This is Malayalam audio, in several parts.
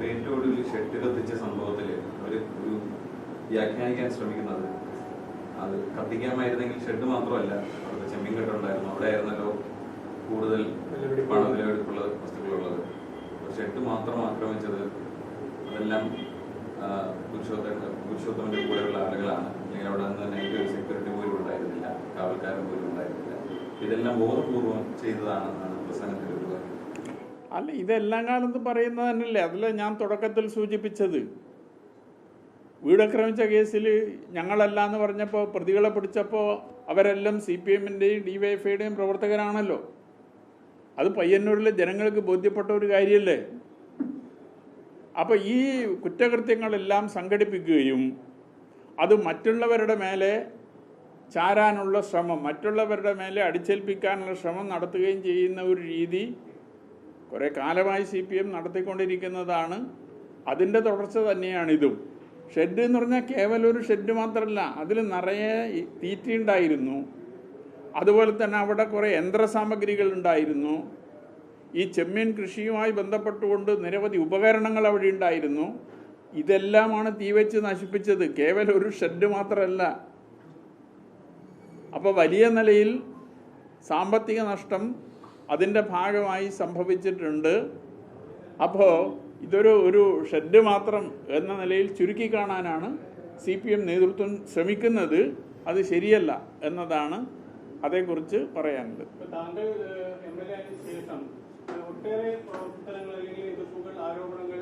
ഏറ്റവും ഒടുവിൽ ഷെഡ് കത്തിച്ച സംഭവത്തിൽ ഒരു വ്യാഖ്യാനിക്കാൻ ശ്രമിക്കുന്നത് അത് കത്തിക്കാമായിരുന്നെങ്കിൽ ഷെഡ് മാത്രമല്ല അവിടുത്തെ ചെമ്മീൻ കെട്ടുണ്ടായിരുന്നു, അവിടെ ആയിരുന്നല്ലോ കൂടുതൽ വിലപിടിപ്പുള്ള വസ്തുക്കളുള്ളത്. ഷെഡ് മാത്രം ആക്രമിച്ചത് അതെല്ലാം പുരുഷോത്തമന്റെ കൂടെയുള്ള ആളുകളാണ്. അല്ലെങ്കിൽ അവിടെ നിന്ന് തന്നെ ഒരു സെക്യൂരിറ്റി പോലും ഉണ്ടായിരുന്നില്ല, കാവൽക്കാരൻ പോലും ഉണ്ടായിരുന്നില്ല. ഇതെല്ലാം ബോധപൂർവം ചെയ്തതാണെന്നാണ് പ്രസംഗത്തിൽ ഒരു കാര്യം. അല്ല, ഇതെല്ലാം കാലത്ത് പറയുന്നത് തന്നെയല്ലേ. അതിൽ ഞാൻ തുടക്കത്തിൽ സൂചിപ്പിച്ചത്, വീടാക്രമിച്ച കേസിൽ ഞങ്ങളല്ല എന്ന് പറഞ്ഞപ്പോൾ പ്രതികളെ പിടിച്ചപ്പോൾ അവരെല്ലാം CPM-ൻ്റെയും DYFIയുടെയും പ്രവർത്തകരാണല്ലോ. അത് പയ്യന്നൂരിലെ ജനങ്ങൾക്ക് ബോധ്യപ്പെട്ട ഒരു കാര്യമല്ലേ. അപ്പോൾ ഈ കുറ്റകൃത്യങ്ങളെല്ലാം സംഘടിപ്പിക്കുകയും അത് മറ്റുള്ളവരുടെ മേലെ ചാരാനുള്ള ശ്രമം, മറ്റുള്ളവരുടെ മേലെ അടിച്ചേൽപ്പിക്കാനുള്ള ശ്രമം നടത്തുകയും ചെയ്യുന്ന ഒരു രീതി കുറേ കാലമായി CPM നടത്തിക്കൊണ്ടിരിക്കുന്നതാണ്. അതിൻ്റെ തുടർച്ച തന്നെയാണിതും. ഷെഡ് എന്ന് പറഞ്ഞാൽ കേവലം ഒരു ഷെഡ് മാത്രമല്ല, അതിൽ നിറയെ തീറ്റയുണ്ടായിരുന്നു. അതുപോലെ തന്നെ അവിടെ കുറേ യന്ത്രസാമഗ്രികൾ ഉണ്ടായിരുന്നു. ഈ ചെമ്മീൻ കൃഷിയുമായി ബന്ധപ്പെട്ടുകൊണ്ട് നിരവധി ഉപകരണങ്ങൾ അവിടെ ഉണ്ടായിരുന്നു. ഇതെല്ലാമാണ് തീവെച്ച് നശിപ്പിച്ചത്, കേവലം ഒരു ഷെഡ് മാത്രമല്ല. അപ്പോൾ വലിയ നിലയിൽ സാമ്പത്തിക നഷ്ടം അതിൻ്റെ ഭാഗമായി സംഭവിച്ചിട്ടുണ്ട്. അപ്പോൾ ഇതൊരു ഷെഡ് മാത്രം എന്ന നിലയിൽ ചുരുക്കി കാണാനാണ് CPM നേതൃത്വം ശ്രമിക്കുന്നത്. അത് ശരിയല്ല എന്നതാണ് അതേക്കുറിച്ച് പറയാനുള്ളത്. താങ്കൾ MLA ആയതിനു ശേഷം ഒട്ടേറെ പ്രവർത്തനങ്ങൾ അല്ലെങ്കിൽ എതിർപ്പുകൾ, ആരോപണങ്ങൾ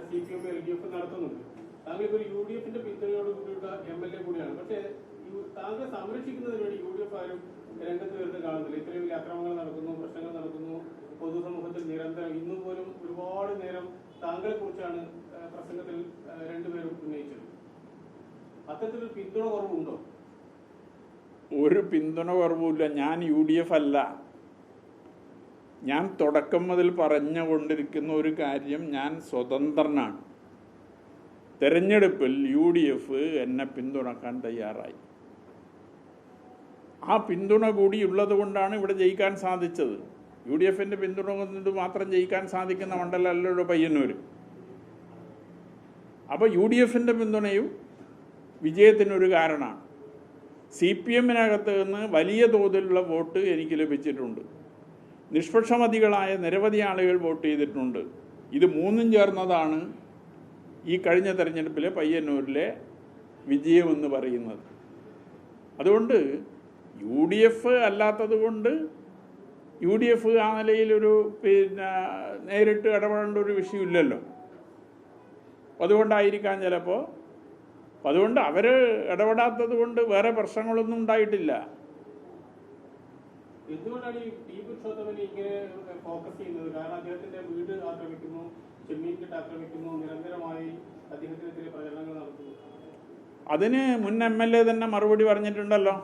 CPM LDF നടത്തുന്നുണ്ട്. താങ്കൾ ഇപ്പോൾ UDF-ന്റെ പിന്തുണയോട് കൂടിയുള്ള MLA കൂടിയാണ്. പക്ഷേ താങ്കൾ സംരക്ഷിക്കുന്നതിന് വേണ്ടി UDF ആരും രംഗത്ത് വരുന്നത് കാണുന്നില്ല. ഇത്രയും വലിയ അക്രമങ്ങൾ നടക്കുന്നു, പ്രശ്നങ്ങൾ നടക്കുന്നു, പൊതുസമൂഹത്തിൽ നിരന്തരം ഇന്നും പോലും ഒരുപാട് നേരം താങ്കളെ കുറിച്ചാണ് പ്രസംഗത്തിൽ രണ്ടുപേരും ഉന്നയിച്ചത്. അത്തരത്തിലൊരു പിന്തുണ കുറവുണ്ടോ? ഒരു പിന്തുണ കുറവുമില്ല. ഞാൻ UDF അല്ല. ഞാൻ തുടക്കം മുതൽ പറഞ്ഞുകൊണ്ടിരിക്കുന്ന ഒരു കാര്യം, ഞാൻ സ്വതന്ത്രനാണ്. തെരഞ്ഞെടുപ്പിൽ UDF എന്നെ പിന്തുണക്കാൻ തയ്യാറായി. ആ പിന്തുണ കൂടിയുള്ളത് കൊണ്ടാണ് ഇവിടെ ജയിക്കാൻ സാധിച്ചത്. UDF-ൻ്റെ പിന്തുണ കൊണ്ട് മാത്രം ജയിക്കാൻ സാധിക്കുന്ന മണ്ഡലമല്ലല്ലോ പയ്യന്നൂർ. അപ്പോൾ UDF-ൻ്റെ പിന്തുണയും വിജയത്തിനൊരു കാരണമാണ്. CPM-നകത്ത് നിന്ന് വലിയ തോതിലുള്ള വോട്ട് എനിക്ക് ലഭിച്ചിട്ടുണ്ട്. നിഷ്പക്ഷമതികളായ നിരവധി ആളുകൾ വോട്ട് ചെയ്തിട്ടുണ്ട്. ഇത് മൂന്നും ചേർന്നതാണ് ഈ കഴിഞ്ഞ തെരഞ്ഞെടുപ്പിലെ പയ്യന്നൂരിലെ വിജയമെന്ന് പറയുന്നത്. അതുകൊണ്ട് UDF അല്ലാത്തത് കൊണ്ട് UDF ആ നിലയിലൊരു നേരിട്ട് ഇടപെടേണ്ട ഒരു വിഷയമില്ലല്ലോ. അതുകൊണ്ടായിരിക്കാം ചിലപ്പോൾ. അതുകൊണ്ട് അവർ ഇടപെടാത്തത് കൊണ്ട് വേറെ പ്രശ്നങ്ങളൊന്നും ഉണ്ടായിട്ടില്ല. എന്തുകൊണ്ടാണ് ഈ ടി പുരുഷോത്തമനെ ഇങ്ങനെ ഫോക്കസ് ചെയ്യുന്നത്? കാരണം അദ്ദേഹത്തിന്റെ വീട് ആക്രമിക്കുന്നു, ചെമ്മീൻ കെട്ട് ആക്രമിക്കുന്നു, നിരന്തരമായി അദ്ദേഹത്തിനെതിരെ പ്രചരണങ്ങൾ നടത്തുന്നു. അതിന് മുൻ MLA തന്നെ മറുപടി പറഞ്ഞിട്ടുണ്ടല്ലോ.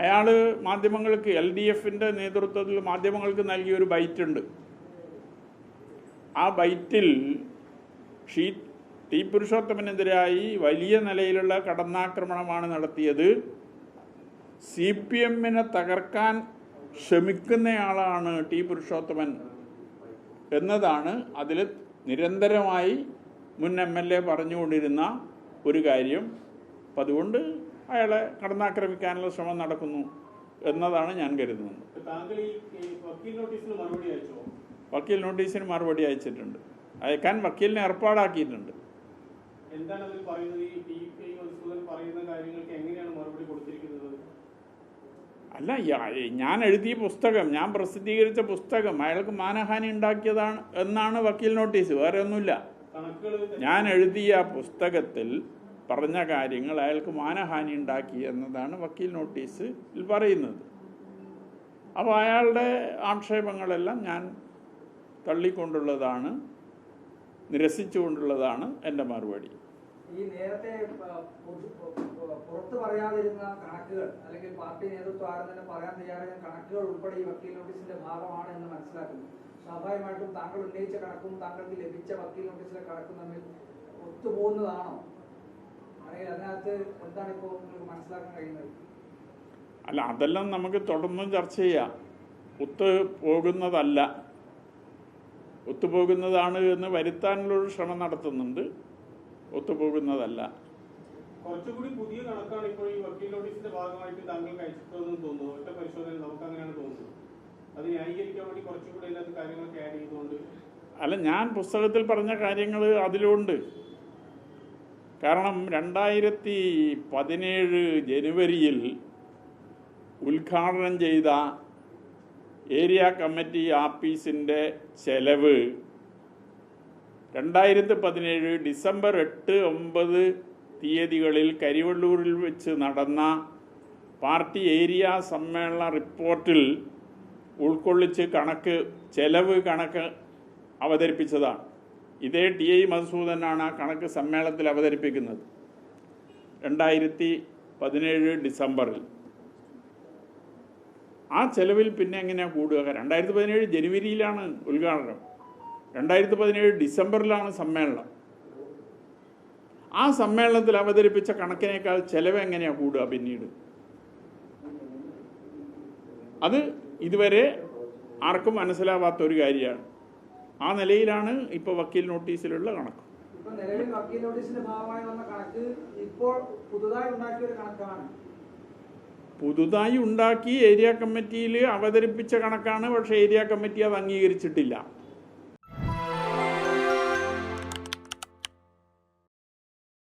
അയാൾ മാധ്യമങ്ങൾക്ക്, LDF-ൻ്റെ നേതൃത്വത്തിൽ മാധ്യമങ്ങൾക്ക് നൽകിയൊരു ബൈറ്റുണ്ട്. ആ ബൈറ്റിൽ ടി പുരുഷോത്തമനെതിരായി വലിയ നിലയിലുള്ള കടന്നാക്രമണമാണ് നടത്തിയത്. CPM-നെ തകർക്കാൻ ശ്രമിക്കുന്നയാളാണ് ടി പുരുഷോത്തമൻ എന്നതാണ് അതിൽ നിരന്തരമായി മുൻ MLA പറഞ്ഞുകൊണ്ടിരുന്ന ഒരു കാര്യം. അപ്പം അതുകൊണ്ട് അയാളെ കടന്നാക്രമിക്കാനുള്ള ശ്രമം നടക്കുന്നു എന്നതാണ് ഞാൻ കരുതുന്നത്. വക്കീൽ നോട്ടീസിന് മറുപടി അയച്ചിട്ടുണ്ട്. അയക്കാൻ വക്കീലിനെ ഏർപ്പാടാക്കിയിട്ടുണ്ട്. അല്ല, ഞാൻ എഴുതിയ പുസ്തകം, ഞാൻ പ്രസിദ്ധീകരിച്ച പുസ്തകം അയാൾക്ക് മാനഹാനി ഉണ്ടാക്കിയതാണ് എന്നാണ് വക്കീൽ നോട്ടീസ്, വേറെ ഒന്നുമില്ല. ഞാൻ എഴുതിയ പുസ്തകത്തിൽ പറഞ്ഞ കാര്യങ്ങൾ അയാൾക്ക് മാനഹാനി ഉണ്ടാക്കി എന്നതാണ് വക്കീൽ നോട്ടീസിൽ പറയുന്നത്. അപ്പോൾ അയാളുടെ ആക്ഷേപങ്ങളെല്ലാം ഞാൻ തള്ളിക്കൊണ്ടുള്ളതാണ്, നിരസിച്ചുകൊണ്ടുള്ളതാണ് എൻ്റെ മറുപടി. ഈ നേരത്തെ പുറത്ത് പറയാതിരുന്ന കണക്കുകൾ, അല്ലെങ്കിൽ പാർട്ടി നേതൃത്വം ആരും തന്നെ പറയാൻ തയ്യാറായ കണക്കുകൾ ഉൾപ്പെടെ ഈ വക്കീൽ നോട്ടീസിന്റെ ഭാഗമാണ് എന്ന് മനസ്സിലാക്കുന്നു. സ്വാഭാവികമായിട്ടും താങ്കൾ ഉന്നയിച്ച കണക്കും താങ്കൾക്ക് ലഭിച്ച വക്കീൽ നോട്ടീസിലെ കണക്കും തമ്മിൽ ഒത്തുപോകുന്നതാണോ? അല്ലെങ്കിൽ അതിനകത്ത് എന്താണ് ഇപ്പോൾ നിങ്ങൾക്ക് മനസ്സിലാക്കാൻ കഴിയുന്നത്? അല്ല, അതെല്ലാം നമുക്ക് തുടർന്നും ചർച്ച ചെയ്യാം. ഒത്തു പോകുന്നതല്ല. ഒത്തുപോകുന്നതാണ് എന്ന് വരുത്താനുള്ളൊരു ശ്രമം നടത്തുന്നുണ്ട്. ഒത്തുപോകുന്നതല്ല. കുറച്ചുകൂടി പുതിയ കണക്കാണ് ഇപ്പോൾ ഈ വക്കീൽ നോട്ടീസിന്റെ ഭാഗമായിട്ട് താങ്കൾക്ക് അയച്ചിട്ടുണ്ടെന്ന് തോന്നുന്നു. ഒറ്റ പരിശോധന നമുക്ക് അങ്ങനെയാണ് തോന്നുന്നത്. അത് ന്യായീകരിക്കാൻ വേണ്ടി കുറച്ചുകൂടി അതിനകത്ത് കാര്യങ്ങളൊക്കെ ആഡ് ചെയ്തുകൊണ്ട്. അല്ല, ഞാൻ പുസ്തകത്തിൽ പറഞ്ഞ കാര്യങ്ങൾ അതിലുണ്ട്. കാരണം 2017 ജനുവരിയിൽ ഉദ്ഘാടനം ചെയ്ത ഏരിയ കമ്മിറ്റി ആഫീസിൻ്റെ ചെലവ് 2017 ഡിസംബർ 8, 9 തീയതികളിൽ കരിവള്ളൂരിൽ വെച്ച് നടന്ന പാർട്ടി ഏരിയ സമ്മേളന റിപ്പോർട്ടിൽ ഉൾക്കൊള്ളിച്ച് ചെലവ് കണക്ക് അവതരിപ്പിച്ചതാണ്. ഇതേ ടി.ഐ. മധുസൂദനാണ് ആ കണക്ക് സമ്മേളനത്തിൽ അവതരിപ്പിക്കുന്നത് 2017 ഡിസംബറിൽ. ആ ചെലവിൽ പിന്നെ എങ്ങനെയാണ് കൂടുക? 2017 ജനുവരിയിലാണ് ഉദ്ഘാടനം, 2017 ഡിസംബറിലാണ് സമ്മേളനം. ആ സമ്മേളനത്തിൽ അവതരിപ്പിച്ച കണക്കിനേക്കാൾ ചെലവ് എങ്ങനെയാണ് കൂടുക പിന്നീട്? അത് ഇതുവരെ ആർക്കും മനസ്സിലാവാത്ത ഒരു കാര്യമാണ്. ആ നിലയിലാണ് ഇപ്പോൾ വക്കീൽ നോട്ടീസിലുള്ള കണക്ക്. ഇപ്പൊ നിലവിൽ വക്കീൽ നോട്ടീസിന്റെ ഭാഗമായി വന്ന കണക്ക് ഇപ്പോൾ പുതുതായി ഉണ്ടാക്കിയ ഒരു കണക്കാണ്. പുതുതായി ഉണ്ടാക്കി ഏരിയ കമ്മിറ്റിയിൽ അവതരിപ്പിച്ച കണക്കാണ്. പക്ഷേ ഏരിയ കമ്മിറ്റി അത് അംഗീകരിച്ചിട്ടില്ല.